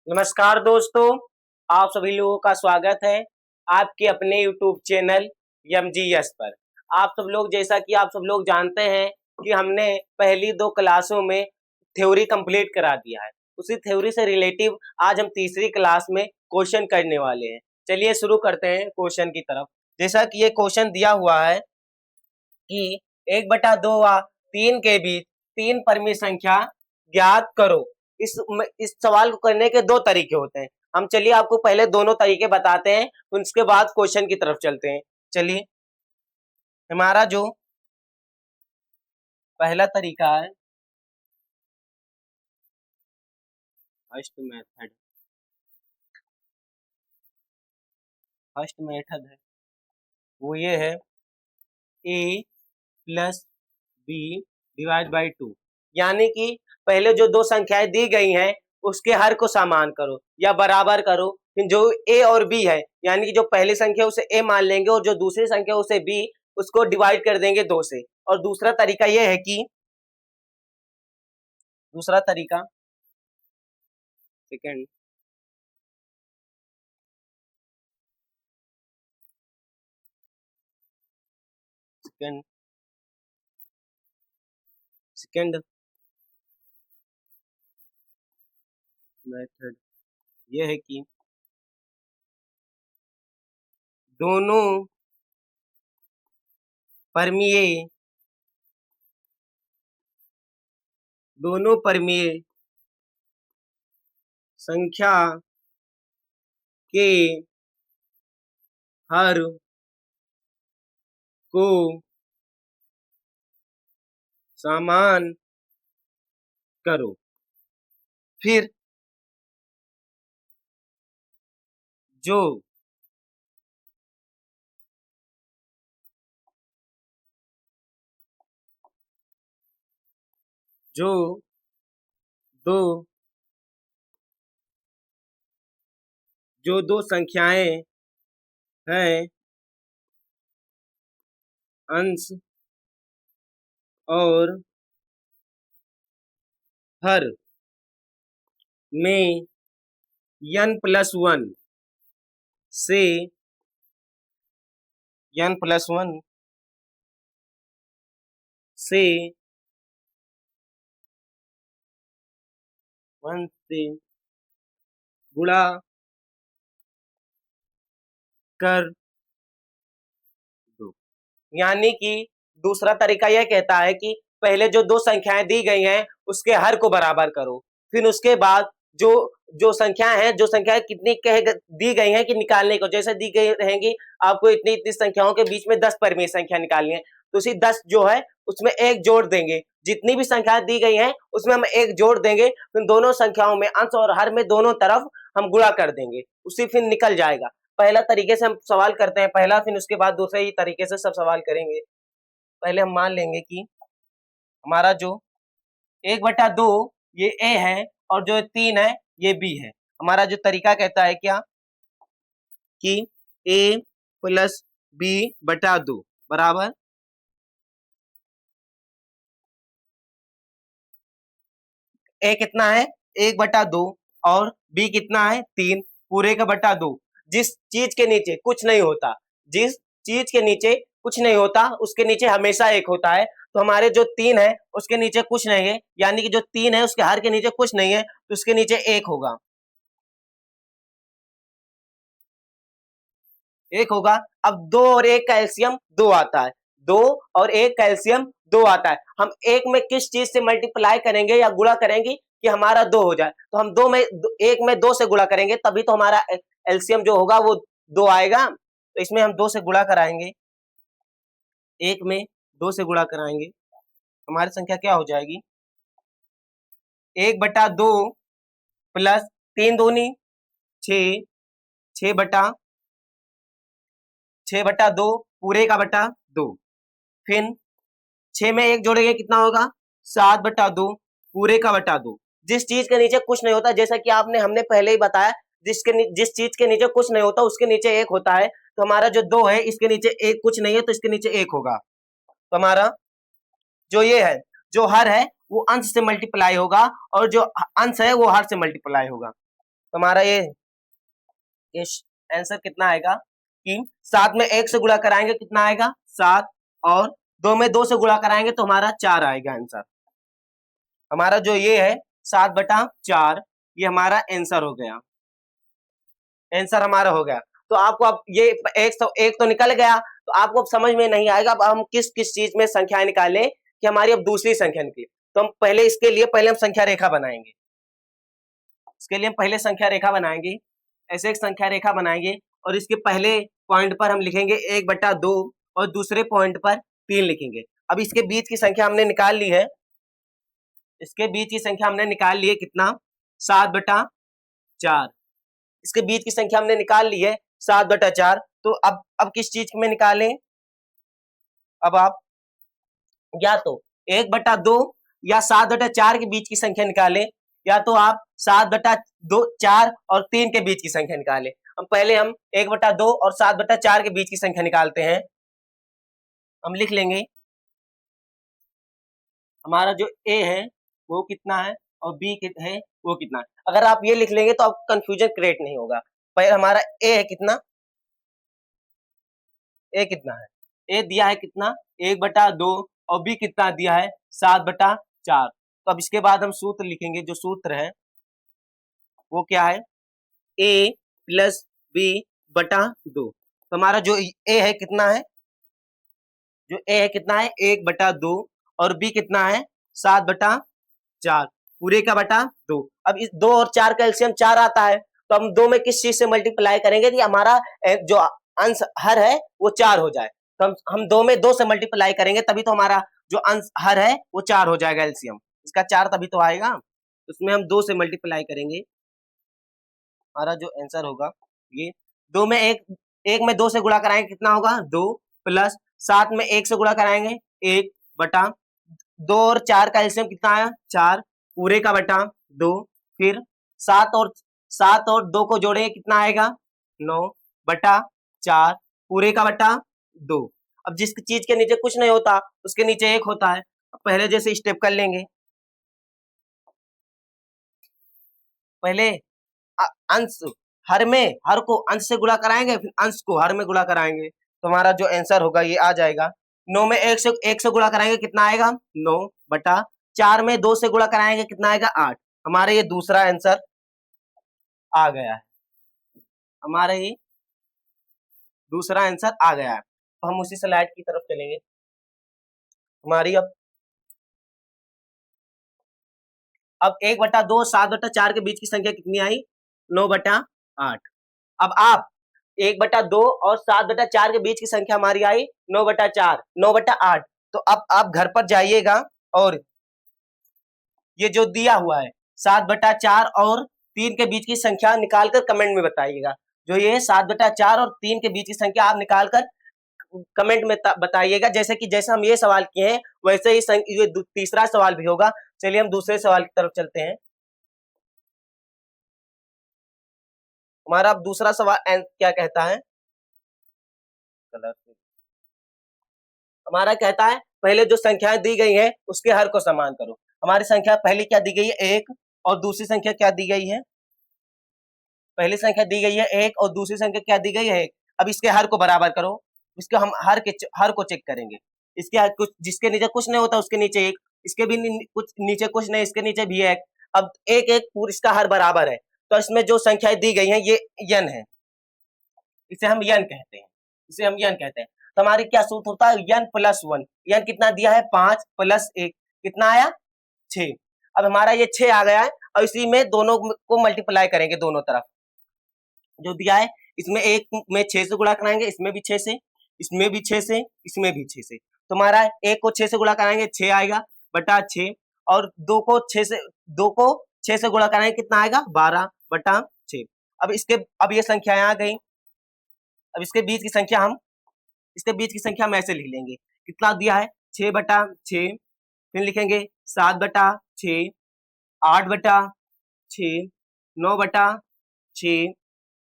नमस्कार दोस्तों, आप सभी लोगों का स्वागत है आपके अपने YouTube चैनल MGS पर। आप सब लोग जैसा कि आप सब लोग जानते हैं कि हमने पहली 2 क्लासों में थ्योरी कंप्लीट करा दिया है। उसी थ्योरी से रिलेटिव आज हम तीसरी क्लास में क्वेश्चन करने वाले हैं। चलिए शुरू करते हैं क्वेश्चन की तरफ। जैसा कि ये क्वेश्चन दिया हुआ है कि 1/2 व 3 के बीच 3 परमीय संख्या ज्ञात करो। इस सवाल को करने के 2 तरीके होते हैं। हम चलिए आपको पहले दोनों तरीके बताते हैं, उसके बाद क्वेश्चन की तरफ चलते हैं। चलिए, हमारा जो पहला तरीका है, फर्स्ट मेथड है, वो ये है a plus B divide by 2। यानी कि पहले जो 2 संख्याएं दी गई हैं उसके हर को समान करो या बराबर करो। फिर जो a और b है, यानी कि जो पहली संख्या उसे a मान लेंगे और जो दूसरी संख्या उसे b, उसको डिवाइड कर देंगे 2 से। और दूसरा तरीका यह है कि दूसरा तरीका सेकंड सेकंड सेकंड मेथड यह है कि दोनों परमीय संख्या के हर को समान करो। फिर जो जो दो जो दो संख्याएं हैं अंश और हर में n+1 से n+1 से 1 से गुणा कर दो। यानी कि दूसरा तरीका यह कहता है कि पहले जो 2 संख्याएं दी गई हैं उसके हर को बराबर करो। फिर उसके बाद जो जो संख्याएं हैं, जो संख्याएं कितनी दी गई हैं कि निकालने को, जैसे दी गई रहेंगी आपको इतनी इतनी संख्याओं के बीच में 10 परमीय संख्या निकालनी है, तो उसी 10 जो है उसमें 1 जोड़ देंगे। जितनी भी संख्याएं दी गई हैं उसमें हम 1 जोड़ देंगे। फिर दोनों संख्याओं में अंश और हर में दोनों तरफ हम गुणा कर देंगे, उसी फिर निकल जाएगा। पहला तरीके से हम सवाल करते हैं पहला, फिर उसके बाद दूसरे ही तरीके से सब सवाल करेंगे। पहले हम मान लेंगे कि हमारा जो 1/2 ये a है और जो 3 है ये b है। हमारा जो तरीका कहता है क्या कि a प्लस b/2 बराबर a कितना है 1/2 और b कितना है 3 पूरे का बटा 2। जिस चीज के नीचे कुछ नहीं होता, जिस चीज के नीचे कुछ नहीं होता उसके नीचे हमेशा 1 होता है। तो हमारे जो 3 है उसके नीचे कुछ नहीं है, यानी कि जो 3 है उसके हर के नीचे कुछ नहीं है, तो उसके नीचे 1 होगा। 1 होगा। अब 2 और 1 का एलसीएम 2 आता है, 2 और 1 का एलसीएम 2 आता है। हम 1 में किस चीज से मल्टीप्लाई करेंगे या गुणा करेंगे कि हमारा 2 हो जाए, तो हम 1 में 2 से गुणा करेंगे, तभी तो हमारा एलसीएम जो होगा वो 2 आएगा। तो इसमें हम 2 से गुणा कराएंगे, 1 में 2 से गुणा कराएंगे, हमारी संख्या क्या हो जाएगी 1/2 प्लस 3 दूनी 6, 6/2 पूरे का बटा 2। फिर 6 में 1 जोड़ेंगे कितना होगा 7/2 पूरे का बटा 2। जिस चीज के नीचे कुछ नहीं होता, जैसा कि हमने पहले ही बताया, जिस चीज के नीचे कुछ नहीं होता उसके नीचे 1 होता है। तो हमारा जो 2 है इसके नीचे 1 कुछ नहीं है, तो इसके नीचे 1 होगा। तो हमारा जो ये है, जो हर है वो अंश से मल्टीप्लाई होगा और जो अंश है वो हर से मल्टीप्लाई होगा। तो हमारा ये आंसर कितना आएगा कि 7 में 1 से गुणा कराएंगे कितना आएगा 7, और 2 में 2 से गुणा कराएंगे तो हमारा 4 आएगा आंसर। हमारा जो ये है 7/4 ये हमारा आंसर हो गया, आंसर हमारा हो गया। तो आपको अब ये एक तो निकल गया, तो आपको अब समझ में नहीं आएगा अब हम किस किस चीज में संख्याएं निकालें कि हमारी अब दूसरी संख्या निकली। तो हम पहले इसके लिए पहले हम संख्या रेखा बनाएंगे, इसके लिए हम पहले संख्या रेखा बनाएंगे, ऐसे एक संख्या रेखा बनाएंगे और इसके पहले पॉइंट पर हम लिखेंगे 1/2 और दूसरे पॉइंट पर 3 लिखेंगे। अब इसके बीच की संख्या हमने निकाल ली है, इसके बीच की संख्या हमने निकाल ली है कितना 7/4, इसके बीच की संख्या हमने निकाल ली है 7/4। तो अब किस चीज में निकालें, अब आप या तो 1/2 या 7/4 के बीच की संख्या निकालें, या तो आप 7/4 और 3 के बीच की संख्या निकालें। अब पहले हम 1/2 और 7/4 के बीच की संख्या निकालते हैं। हम लिख लेंगे हमारा जो ए है वो कितना है और बी है वो कितना है। अगर आप ये लिख लेंगे तो आपको कंफ्यूजन क्रिएट नहीं होगा। पहले हमारा ए है कितना, ए कितना है, ए दिया है कितना 1/2 और बी कितना दिया है 7/4। तो अब इसके बाद हम सूत्र लिखेंगे, जो सूत्र है वो क्या है a + b/2। तो हमारा जो a है कितना है, जो a है कितना है 1/2 और b कितना है 7/4 पूरे का बटा 2। अब इस 2 और 4 का एलसीएम 4 आता है, तो हम 2 में किस चीज से मल्टीप्लाई करेंगे कि हमारा जो अंश हर है वो 4 हो जाए। तो हम 2 में 2 से मल्टीप्लाई करेंगे तभी तो हमारा जो अंश हर है वो 4 हो जाएगा एलसीएम, इसका 4 तभी तो आएगा। उसमें हम 2 से मल्टीप्लाई करेंगे, हमारा जो आंसर होगा ये 2 में 1 में 2 से गुणा कराएंगे कितना होगा 2, प्लस 7 में 1 से गुणा कराएंगे 1/2 और 4 का एलसीएम कितना आया 4 पूरे का बटा 2, फिर 7 और 2 को जोड़ेंगे कितना आएगा 9/4 पूरे का बटा 2। अब जिस चीज के नीचे कुछ नहीं होता उसके नीचे 1 होता है। पहले जैसे स्टेप कर लेंगे, पहले अंश हर को अंश से गुणा कराएंगे, फिर अंश को हर में गुणा कराएंगे, तो हमारा जो आंसर होगा ये आ जाएगा। 9 में 1 से गुणा कराएंगे कितना आएगा 9/4 में 2 से गुणा कराएंगे कितना आएगा 8। हमारा ये दूसरा आंसर आ गया है, हमारा ये दूसरा आंसर आ गया है। तो हम उसी स्लाइड की तरफ चलेंगे। हमारी अब 1/2 7/4 के बीच की संख्या कितनी आई 9/8। अब आप 1/2 और 7/4 के बीच की संख्या हमारी आई 9/4 9/8। तो अब आप घर पर जाइएगा और ये जो दिया हुआ है 7/4 और 3 के बीच की संख्या निकालकर कमेंट में बताइएगा। जो ये 7/4 और 3 के बीच की संख्या आप निकालकर कमेंट में बताइएगा। जैसे हम ये सवाल किए हैं वैसे ही ये तीसरा सवाल भी होगा। चलिए हम दूसरे सवाल की तरफ चलते हैं। हमारा अब दूसरा सवाल क्या कहता है, हमारा कहता है पहले जो संख्याएं दी गई हैं उसके हर को समान करो। हमारी संख्या पहली क्या दी गई है 1 और दूसरी संख्या क्या दी गई है, पहली संख्या दी गई है 1 और दूसरी संख्या क्या दी गई है 1। अब इसके हर को बराबर करो, इसके हम हर को चेक करेंगे। इसके कुछ जिसके नीचे कुछ नहीं होता उसके नीचे 1, इसके भी कुछ नीचे कुछ नहीं इसके नीचे भी 1। अब 1 पूरा इसका हर बराबर है, तो इसमें जो संख्याएं दी गई हैं ये n है, इसे हम n कहते हैं, इसे हम n कहते हैं। तो हमारी क्या सूत्र होता है n + 1। n कितना दिया है 5 + 1 कितना आया 6। अब हमारा ये 6 आ गया है और इसी में दोनों को मल्टीप्लाई करेंगे, दोनों तरफ जो दिया है इसमें 1 में 6 से गुणा कराएंगे, इसमें भी 6 से, इसमें भी 6 से, इसमें भी 6 से। तो हमारा 1 को 6 से गुणा कराएंगे 6 आएगा बटा 6, और 2 को 6 से गुणा कराएंगे कितना आएगा 12/6। अब ये संख्याएं आ गई। अब इसके बीच की संख्या हम ऐसे लिख लेंगे, कितना दिया है 6/6, फिर लिखेंगे 7/6, 8/6, 9/6,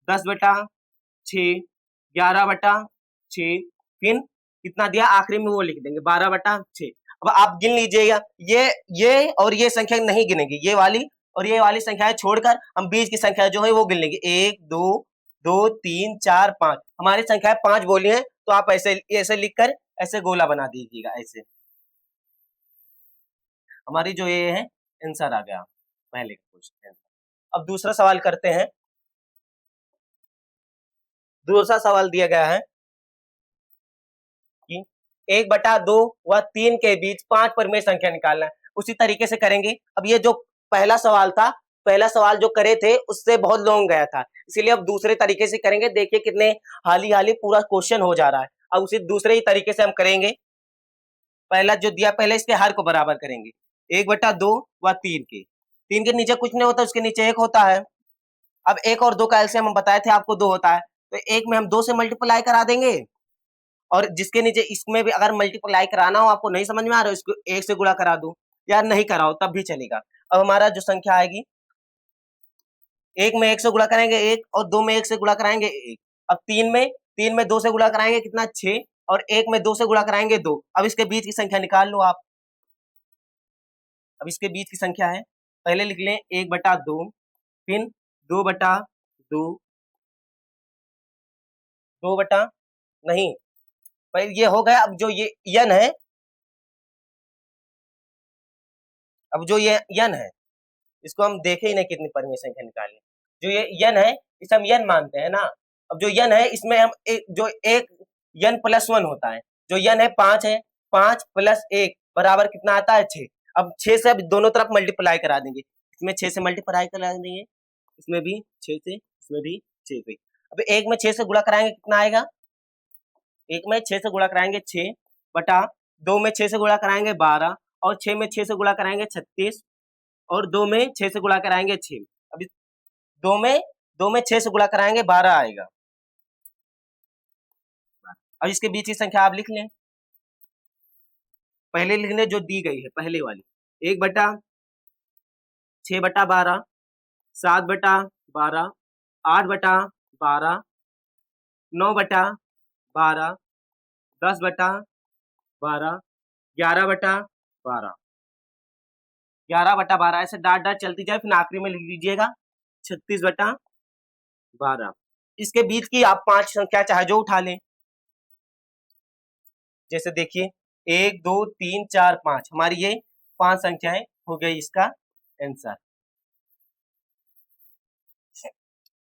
10/6, 11/6, फिर कितना दिया आखिरी में वो लिख देंगे 12/6। अब आप गिन लीजिएगा, ये और ये संख्या नहीं गिनेगी, ये वाली और ये वाली संख्याएं छोड़कर हम बीच की संख्या जो है वो गिन लेंगे। 1 2 2 3 4 5। हमारी संख्याएं 5 बोली हैं, तो आप ऐसे ऐसे लिखकर ऐसे गोला बना दीजिएगा। ऐसे हमारी जो ये है आंसर आ गया पहले का क्वेश्चन। अब दूसरा सवाल करते हैं। दूसरा सवाल दिया गया है कि 1/2 व 3 के बीच 5 परिमेय संख्या निकालना है। उसी तरीके से करेंगे। अब ये जो पहला सवाल था, पहला सवाल जो करे थे उससे बहुत लॉन्ग गया था, इसीलिए अब दूसरे तरीके से करेंगे। देखिए कितने हाली हाली पूरा क्वेश्चन हो जा रहा है। अब उसी दूसरे ही तरीके से हम करेंगे। पहला जो दिया, पहले इसके हर को बराबर करेंगे। 1/2 व 3 के, 3 के नीचे कुछ नहीं होता, उसके नीचे 1 होता है। अब 1 और 2 का एलसीएम हम बताए थे आपको 2 होता है, तो 1 में हम 2 से मल्टीप्लाई करा देंगे, और जिसके नीचे इसमें भी अगर मल्टीप्लाई कराना हो, आपको नहीं समझ में आ रहा है, इसको 1 से गुणा करा दो, या नहीं कराओ तब भी चलेगा। अब हमारा जो संख्या आएगी, 1 में 1 से गुणा करेंगे 1, और 2 में 1 से गुणा कराएंगे 1। अब 3 में 2 से गुणा कराएंगे कितना, 6, और 1 में 2 से गुणा कराएंगे 2। अब इसके बीच की संख्या निकाल लो आप। अब इसके बीच की संख्या है, पहले लिख लें 1/2, फिर 2/2, 2 बटा नहीं, पहले ये हो गया। अब जो ये n है, अब जो ये n है, इसको हम देखे ही नहीं कितनी परिमेय संख्या निकालनी। जो ये n है, इसे हम n मानते हैं ना। अब जो n है, इसमें हम जो एक n प्लस 1 होता है, जो n है 5 है, 5 प्लस 1 बराबर कितना आता है, 6। अब 6 से अब दोनों तरफ मल्टीप्लाई करा देंगे। इसमें 6 से मल्टीप्लाई करा देंगे, इसमें भी 6 से, इसमें भी 6 से। अब 1 में 6 से गुणा कराएंगे कितना आएगा, 1 में 6 से गुणा कराएंगे 6, बटा 2 में 6 से गुणा कराएंगे 12, और 6 में 6 से गुणा कराएंगे 36, और 2 में 6 से गुणा कराएंगे 6। अभी 2 में 6 से गुणा कराएंगे 12 आएगा। अब इसके बीच की संख्या आप लिख लें, पहले लिखने जो दी गई है पहले वाली, 1/6/12, 7/12, 8/12, 9/12, 10/12, 11/12, 11/12 ऐसे डाट डाट चलती जाए, फिर आखिरी में लिख लीजिएगा 36/12। इसके बीच की आप 5 संख्या चाहे जो उठा लें, जैसे देखिए 1 2 3 4 5, हमारी ये 5 संख्याएं हो गई इसका आंसर।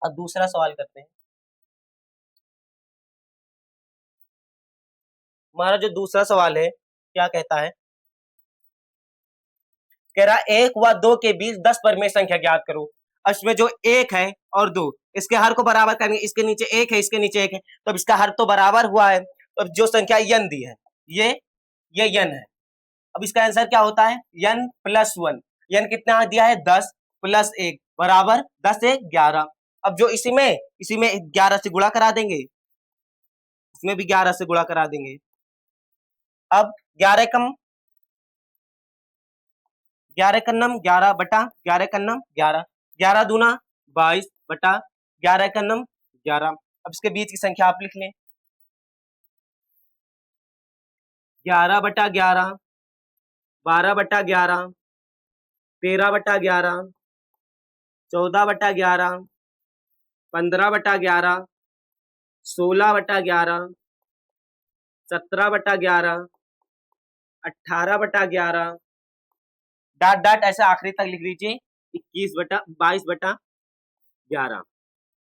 अब दूसरा सवाल करते हैं। हमारा जो दूसरा सवाल है क्या कहता है, कह रहा 1 व 2 के बीच 10 परिमेय संख्या ज्ञात करो। इसमें जो 1 है और 2, इसके हर को बराबर करेंगे। इसके नीचे 1 है, इसके नीचे 1 है, तो अब इसका हर तो बराबर हुआ है। तो जो संख्या n दी है, ये n है। अब इसका आंसर क्या होता है, n प्लस 1। n कितना दिया है, 10 प्लस 1 बराबर 10 से 11। अब जो इसी में 11 से गुणा करा देंगे, इसमें भी 11 से गुणा करा देंगे। अब 11 कम 11 कन्नम 11/11 11 दूना 22/11 कन्नम 11। अब इसके बीच की संख्या आप लिख लें, 11/11, 12/11, 13/11, 14/11, 15/11, 16/11, 17/11, 18/11, डाट डाट ऐसे आखिरी तक लिख लीजिए, 22/11।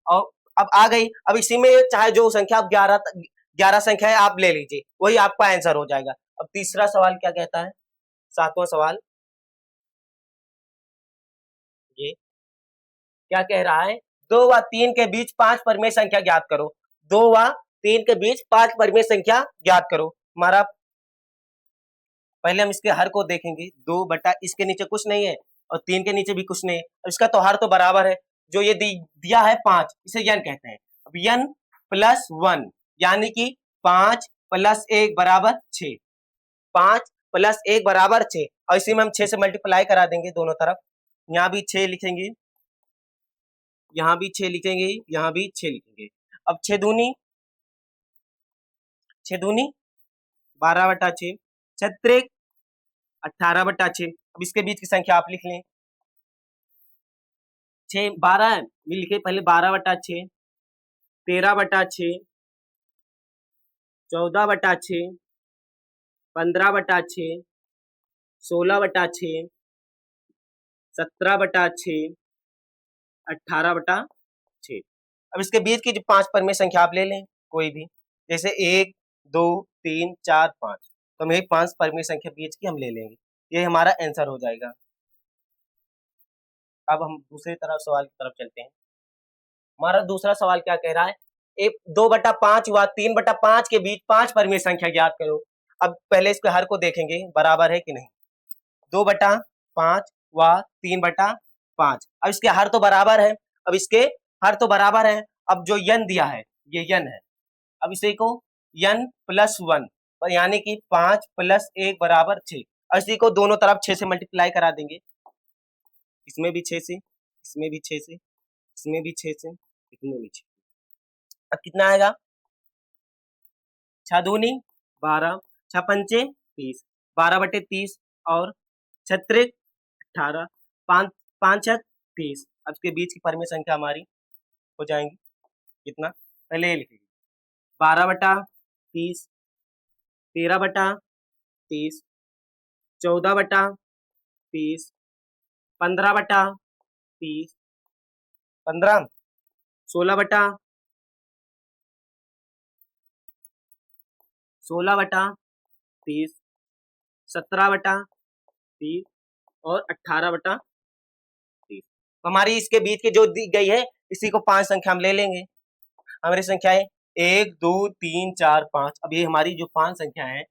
और अब आ गई। अब इसी में चाहे जो संख्या आप 11 संख्या है आप ले लीजिए, वही आपका आंसर हो जाएगा। अब तीसरा सवाल क्या कहता है, 7वां सवाल, ये क्या कह रहा है, 2 व 3 के बीच 5 परिमेय संख्या ज्ञात करो। 2 व 3 के बीच 5 परिमेय संख्या ज्ञात करो। हमारा पहले हम इसके हर को देखेंगे, 2 बटा इसके नीचे कुछ नहीं है, और 3 के नीचे भी कुछ नहीं है। इसका तो हर तो बराबर है। जो ये दिया है 5, इसे n कहते हैं। अब n प्लस 1 यानी कि 5 प्लस 1 बराबर 6, 5 प्लस 1 बराबर 6, और इसी में हम 6 से मल्टीप्लाई करा देंगे दोनों तरफ। यहाँ भी 6 लिखेंगे, यहाँ भी 6 लिखेंगे, यहाँ भी 6 लिखेंगे। अब 6 दूनी 12/6, 6 18/6। अब इसके बीच की संख्या आप लिख लें, 6 12 है, लिखे पहले 12/6, 13/6, 14/6, 15/6, 16/6, 17/6, 18/6। अब इसके बीच की जो 5 परिमेय संख्या आप ले लें कोई भी, जैसे 1 2 3 4 5, तो हम यही 5 परिमेय संख्या बीच की हम ले लेंगे, ये हमारा आंसर हो जाएगा। अब हम दूसरी तरफ सवाल की तरफ चलते हैं। हमारा दूसरा सवाल क्या कह रहा है, एक 2/5 व 3/5 के बीच 5 परिमेय संख्या ज्ञात करो। अब पहले इसके हर को देखेंगे बराबर है कि नहीं। 2/5 व 3/5, अब इसके हर तो बराबर है, अब इसके हर तो बराबर है। अब जो n दिया है ये n है, अब इसे को n + 1 यानी कि 5 + 1 = 6, और इसी को दोनों तरफ 6 से मल्टीप्लाई करा देंगे, इसमें भी 6 से, इसमें भी 6 से, इसमें भी 6 से, इसमें भी 6। अब कितना आएगा, 6 दूनी 12, 6 पंचे 30, 12/30 और 6 त्रिक 18, 5 5 30। अब इसके बीच की परिमेय संख्या हमारी हो जाएंगी कितना, पहले ये लिखेंगे 12/30, 13/30, 14/30, 15/30, 15, 16/30, 17/30, 17/30 और 18/30। तो हमारी इसके बीच की जो दी गई है इसी को 5 संख्या हम ले लेंगे। हमारी संख्या है 1 2 3 4 5। अब ये हमारी जो 5 संख्या है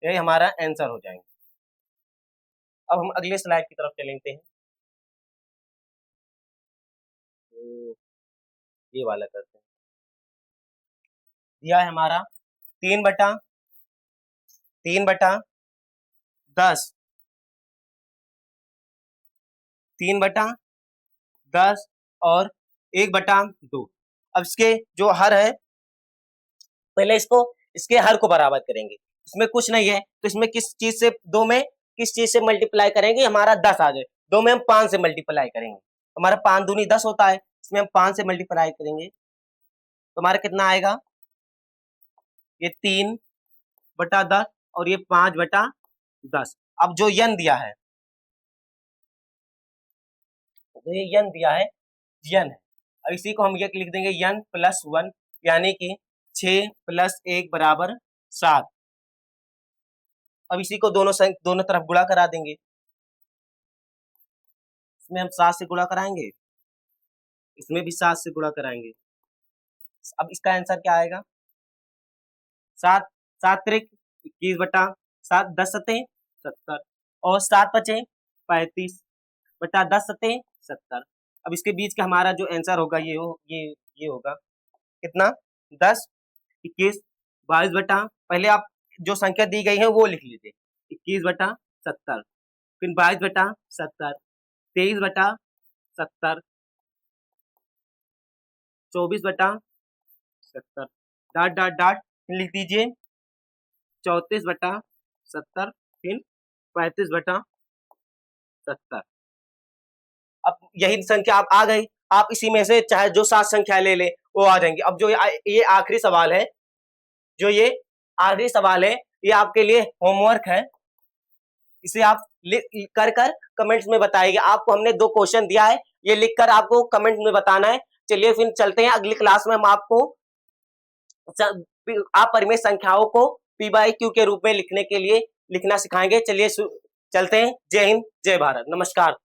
ये हमारा आंसर हो जाएंगे। अब हम अगले स्लाइड की तरफ चलते हैं, तो ये वाला करते हैं। दिया है हमारा 3/10, 3/10 और 1/2। अब इसके जो हर है, पहले इसको इसके हर को बराबर करेंगे, इसमें कुछ नहीं है तो इसमें किस चीज से, 2 में किस चीज से मल्टीप्लाई करेंगे, हमारा 10 आ जाए। 2 में हम 5 से मल्टीप्लाई करेंगे, हमारा 5 दूनी 10 होता है, इसमें हम 5 से मल्टीप्लाई करेंगे तो हमारा कितना आएगा, ये 3/10 और ये 5/10। अब जो n दिया है, तो ये n दिया है, n है, और इसी को हम ये लिख देंगे n + 1 यानी कि 6 + 1 = 7। अब इसी को दोनों तरफ गुणा करा देंगे, इसमें हम 7 से गुणा कराएंगे, इसमें भी 7 से गुणा कराएंगे। अब इसका आंसर क्या आएगा, 7 7 त्रिक 21/7, 10 सते 70 और 7 पचे 35/10 सते 70। अब इसके बीच का हमारा जो आंसर होगा ये होगा कितना, 10 21 22 पहले आप जो संख्या दी गई है वो लिख लीजिए, 21/70, फिर 22/70, 23/70, 24/70, डॉट डॉट डॉट लिख दीजिए 34/70, फिर 35/70। अब यही संख्या आप आ गई, आप इसी में से चाहे जो 7 संख्या ले ले वो आ जाएंगी। अब जो ये आखिरी सवाल है, जो ये आखिरी सवाल है, ये आपके लिए होमवर्क है, इसे आप कर कमेंट्स में बताइए। आपको हमने 2 क्वेश्चन दिया है, ये लिखकर आपको कमेंट में बताना है। चलिए फिर चलते हैं अगली क्लास में, हम आपको आप परिमेय संख्याओं को P/Q के रूप में लिखने के लिए लिखना सिखाएंगे। चलिए चलते हैं। जय हिंद, जय भारत, नमस्कार।